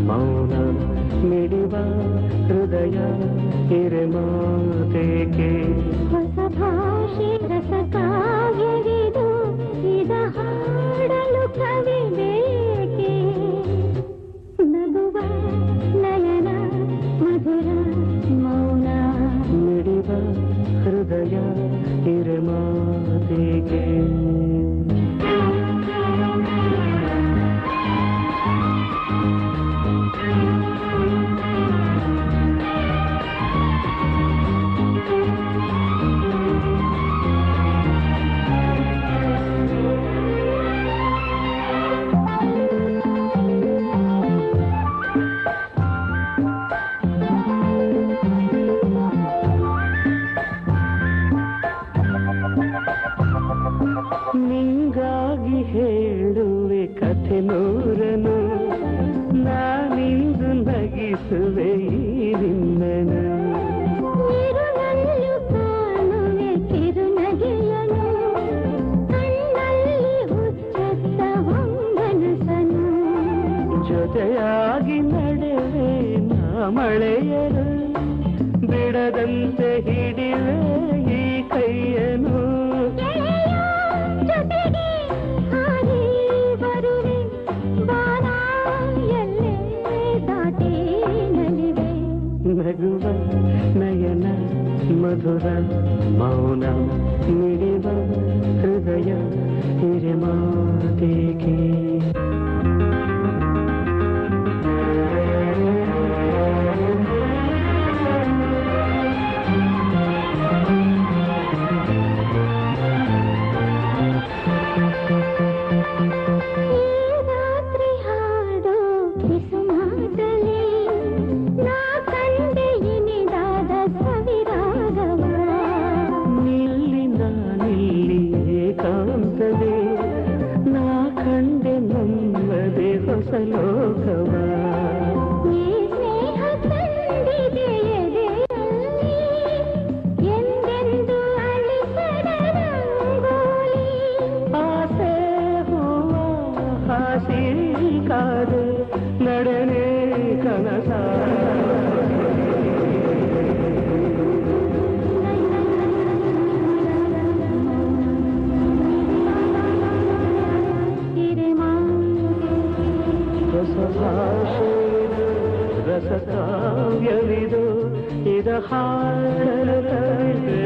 ಮೌನ ಮಿಡಿವ ಹೃದಯ ಹಿರೆಮಾತೆಗೆ ಹೊಸ ಭಾಷೆ ರಸ ಕಾವ್ಯವಿದು ಇದ ಹಾಡಲು ಕವಿ ಬೇಕೆ ನಗುವ ನಯನ ಮಧುರ ಮೌನ ಮಿಡಿವ ಹೃದಯ ಹಿರೆಮಾತೆಗೆ ನಿಂಗಾಗಿ ಹೇಳುವೆ ಕಥೆ ನೂರನು ನಾನಿಂದು ನಗಿಸುವೆ ಈ ನಿನ್ನನು ಇರುಳಲ್ಲೂ ಕಾಣುವೆ ಕಿರುನಗೆಯನು ಕಣ್ಣಲ್ಲಿ ಹುಚ್ಚತ್ತ ಹೊಂಗನಸನು ಜೊತೆಯಾಗಿ ನಡೆವೆ ನಾ ಮಳೆಯರು ಬಿಡದಂತೆ ಹಿಡಿವೆ ಈ ಕೈಯನು ಜೊತೆಗೆ ಹಾರಿ ಬರುವೆ ಬಾನ ಎಲ್ಲೇ ದಾಟಿ ನಲಿವೆ ನಗುವ ನಯನ ಮಧುರ ಮೌನ ಮಿಡಿವ ಹೃದಯ ಹಿರೆಮಾತೆಗೆ ನಾ ಕಂಡೆ ನಮ್ಮದೇ ಹೊಸ ಲೋಕವ ಈ ಸ್ನೇಹ ತಂದಿದೆ ಎದೆಯಲ್ಲಿ ಎಂದೆಂದು ಅಳಿಸದ ರಂಗೋಲಿ ಆಸೆ ಹೂವ ಹಾಸಿ ಕಾದೆ ನಡೆನೆ ಕನಸ ರಸ ಕಾವ್ಯವಿದು ಇದ ಹಾಡಲು ಕವಿತೆ